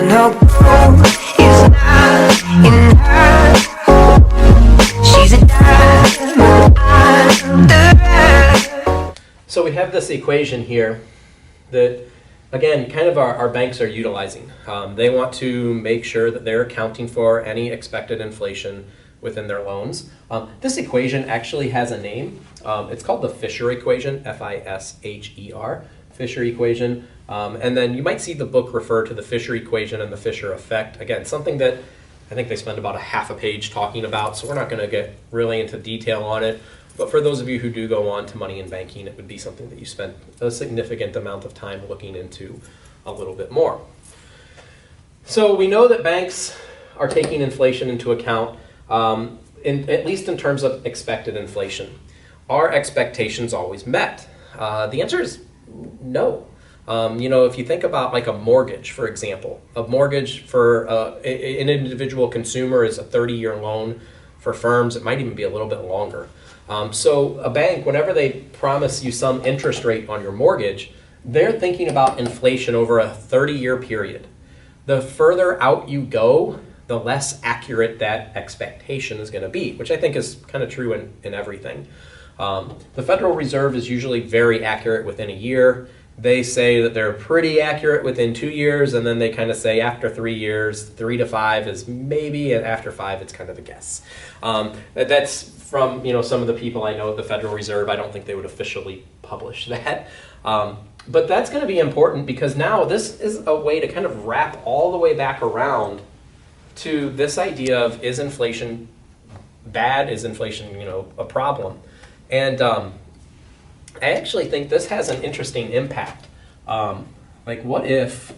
no gold is not in her. She's a diamond under. So we have this equation here that, again, kind of our banks are utilizing. They want to make sure that they're accounting for any expected inflation within their loans. This equation actually has a name. It's called the Fisher equation, F-I-S-H-E-R, Fisher equation. And then you might see the book refer to the Fisher equation and the Fisher effect. Again, something that I think they spend about a half a page talking about, so we're not going to get really into detail on it. But for those of you who do go on to money and banking, it would be something that you spend a significant amount of time looking into a little bit more. So we know that banks are taking inflation into account, at least in terms of expected inflation. Are expectations always met? The answer is no. If you think about like a mortgage, for example, a mortgage for an individual consumer is a 30-year loan. For firms, it might even be a little bit longer. So a bank, whenever they promise you some interest rate on your mortgage, they're thinking about inflation over a 30-year period. The further out you go, the less accurate that expectation is going to be, which I think is kind of true in everything. The Federal Reserve is usually very accurate within a year. They say that they're pretty accurate within 2 years, and then they kind of say after 3 years, 3 to 5 is maybe, and after 5 it's kind of a guess. That's from some of the people I know at the Federal Reserve. I don't think they would officially publish that. But that's going to be important because now this is a way to kind of wrap all the way back around to this idea of, is inflation bad? Is inflation a problem? And I actually think this has an interesting impact. Like, what if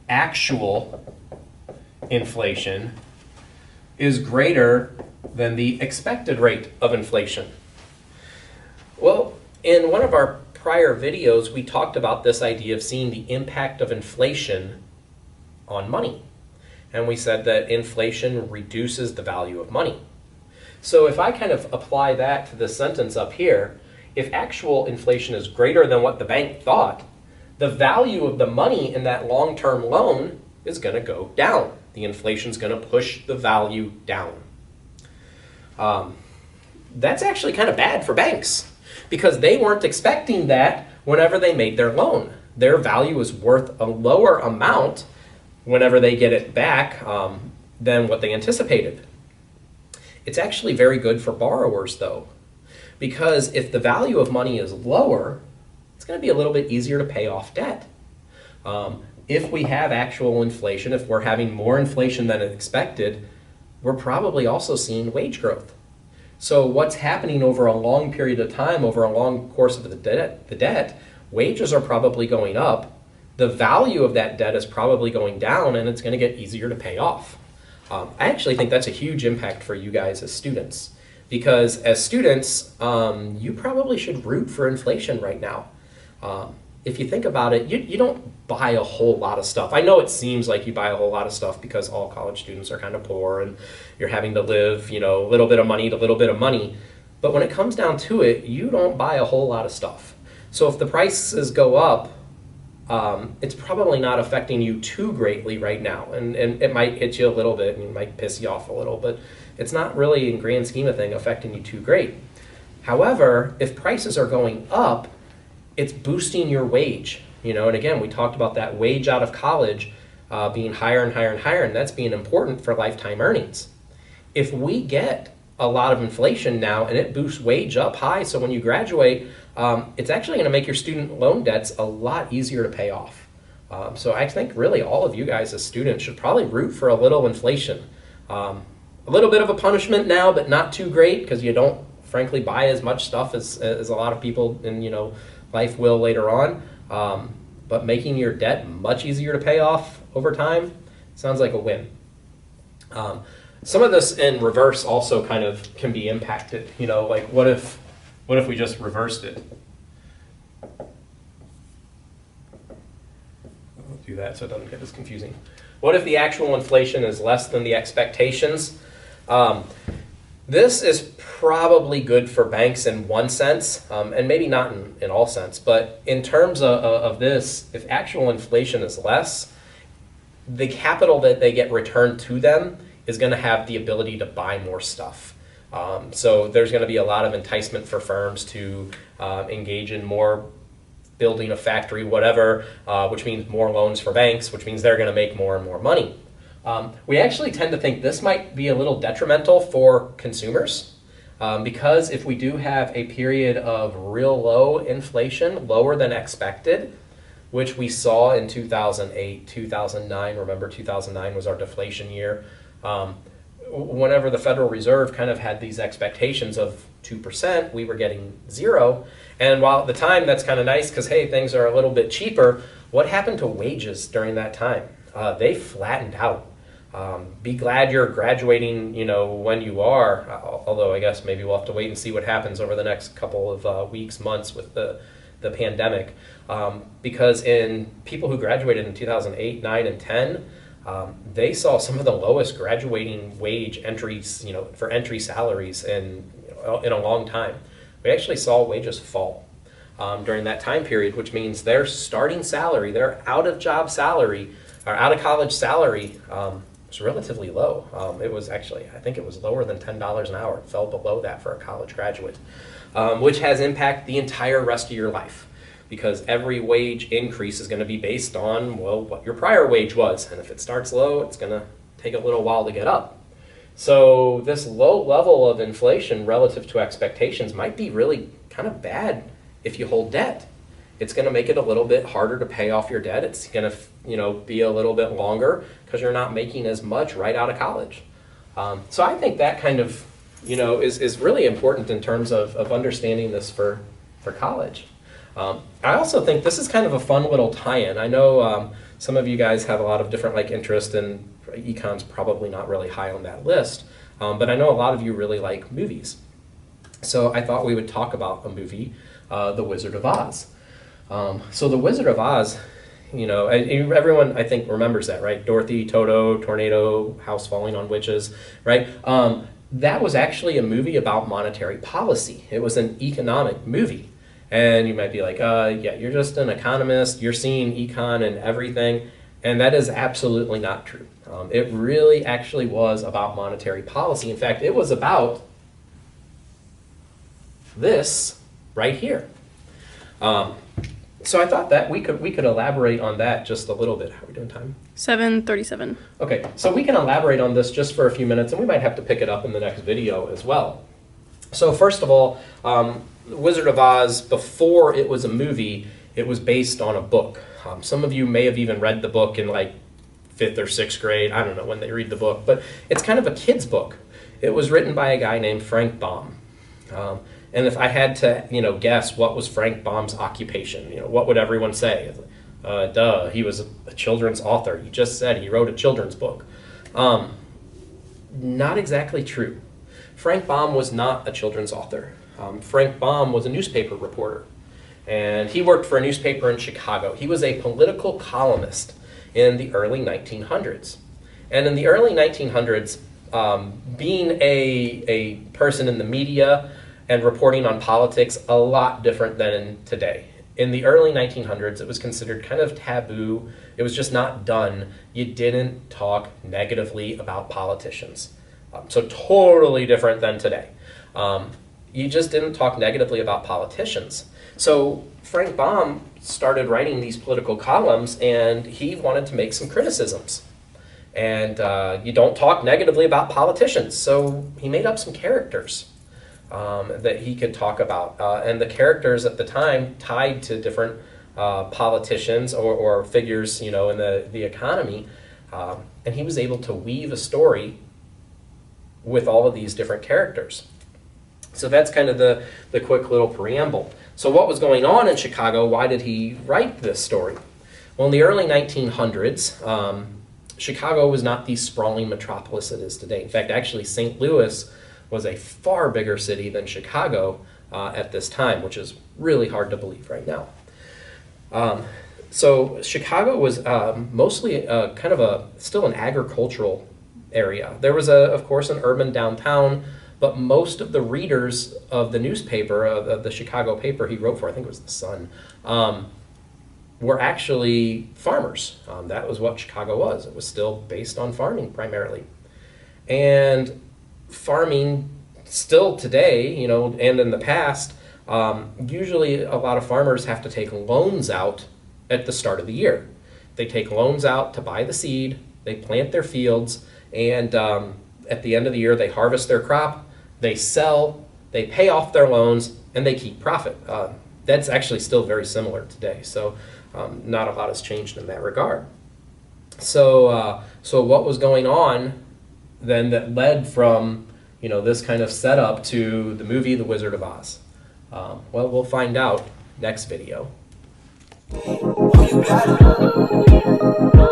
actual inflation is greater than the expected rate of inflation? Well, in one of our prior videos, we talked about this idea of seeing the impact of inflation on money. And we said that inflation reduces the value of money. So if I kind of apply that to this sentence up here, if actual inflation is greater than what the bank thought, the value of the money in that long-term loan is going to go down. The inflation is going to push the value down. That's actually kind of bad for banks because they weren't expecting that whenever they made their loan. Their value is worth a lower amount whenever they get it back than what they anticipated. It's actually very good for borrowers, though, because if the value of money is lower, it's going to be a little bit easier to pay off debt. If we have actual inflation, if we're having more inflation than expected, we're probably also seeing wage growth. So what's happening over a long period of time, over a long course of the debt, wages are probably going up, the value of that debt is probably going down, and it's going to get easier to pay off. I actually think that's a huge impact for you guys as students, because as students, you probably should root for inflation right now. If you think about it, you don't buy a whole lot of stuff. I know it seems like you buy a whole lot of stuff because all college students are kind of poor and you're having to live, a little bit of money to little bit of money. But when it comes down to it, you don't buy a whole lot of stuff. So if the prices go up, it's probably not affecting you too greatly right now. And it might hit you a little bit and it might piss you off a little, but it's not really, in grand scheme of things, affecting you too great. However, if prices are going up, it's boosting your wage. And again, we talked about that wage out of college being higher and higher and higher, and that's being important for lifetime earnings. If we get a lot of inflation now and it boosts wage up high, so when you graduate, it's actually going to make your student loan debts a lot easier to pay off. So I think really all of you guys as students should probably root for a little inflation. A little bit of a punishment now, but not too great, because you don't frankly buy as much stuff as a lot of people in life will later on. But making your debt much easier to pay off over time sounds like a win. Some of this in reverse also kind of can be impacted. Like what if we just reversed it? I'll do that so it doesn't get as confusing. What if the actual inflation is less than the expectations? This is probably good for banks in one sense, and maybe not in all sense, but in terms of this, if actual inflation is less, the capital that they get returned to them is going to have the ability to buy more stuff. So there's going to be a lot of enticement for firms to engage in more building a factory, whatever, which means more loans for banks, which means they're going to make more and more money. We actually tend to think this might be a little detrimental for consumers because if we do have a period of real low inflation, lower than expected, which we saw in 2008, 2009, remember 2009 was our deflation year, whenever the Federal Reserve kind of had these expectations of 2%, we were getting 0. And while at the time that's kind of nice because, hey, things are a little bit cheaper, what happened to wages during that time? They flattened out. Be glad you're graduating, when you are, although I guess maybe we'll have to wait and see what happens over the next couple of weeks, months with the pandemic. Because in people who graduated in 2008, 9, and 10, they saw some of the lowest graduating wage entries, for entry salaries in a long time. We actually saw wages fall during that time period, which means their starting salary, their out-of-job salary, or out-of-college salary was relatively low. It was actually, I think it was lower than $10 an hour. It fell below that for a college graduate, which has impact the entire rest of your life. Because every wage increase is going to be based on, what your prior wage was. And if it starts low, it's going to take a little while to get up. So this low level of inflation relative to expectations might be really kind of bad if you hold debt. It's going to make it a little bit harder to pay off your debt. It's going to, be a little bit longer because you're not making as much right out of college. So I think that kind of, is really important in terms of understanding this for college. I also think this is kind of a fun little tie-in. I know some of you guys have a lot of different interests, and econ's probably not really high on that list, but I know a lot of you really like movies. So I thought we would talk about a movie, The Wizard of Oz. So The Wizard of Oz, everyone I think remembers that, right? Dorothy, Toto, tornado, house falling on witches, right? That was actually a movie about monetary policy. It was an economic movie. And you might be like, yeah, you're just an economist. You're seeing econ and everything. And that is absolutely not true. It really actually was about monetary policy. In fact, it was about this right here. So I thought that we could elaborate on that just a little bit. How are we doing time? 7:37. Okay, so we can elaborate on this just for a few minutes, and we might have to pick it up in the next video as well. So first of all, Wizard of Oz, before it was a movie, it was based on a book. Some of you may have even read the book in 5th or 6th grade. I don't know when they read the book, but it's kind of a kid's book. It was written by a guy named Frank Baum. And if I had to, guess what was Frank Baum's occupation, what would everyone say? Duh, he was a children's author. You just said he wrote a children's book. Not exactly true. Frank Baum was not a children's author. Frank Baum was a newspaper reporter, and he worked for a newspaper in Chicago. He was a political columnist in the early 1900s. And in the early 1900s, being a person in the media and reporting on politics, a lot different than today. In the early 1900s, it was considered kind of taboo. It was just not done. You didn't talk negatively about politicians. So totally different than today. You just didn't talk negatively about politicians. So Frank Baum started writing these political columns, and he wanted to make some criticisms. And you don't talk negatively about politicians. So he made up some characters that he could talk about. And the characters at the time tied to different politicians or figures, in the economy. And he was able to weave a story with all of these different characters. So that's kind of the quick little preamble. So what was going on in Chicago? Why did he write this story? Well, in the early 1900s, Chicago was not the sprawling metropolis it is today. In fact, actually, St. Louis was a far bigger city than Chicago at this time, which is really hard to believe right now. So Chicago was mostly kind of still an agricultural area. There was, of course, an urban downtown, but most of the readers of the newspaper, of the Chicago paper he wrote for, I think it was The Sun, were actually farmers. That was what Chicago was. It was still based on farming primarily. And farming still today, you know, and in the past, usually a lot of farmers have to take loans out at the start of the year. They take loans out to buy the seed, they plant their fields, and at the end of the year they harvest their crop, they sell, they pay off their loans, and they keep profit. That's actually still very similar today, so not a lot has changed in that regard. So what was going on then that led from, you know, this kind of setup to the movie The Wizard of Oz? Well, we'll find out next video. You got it.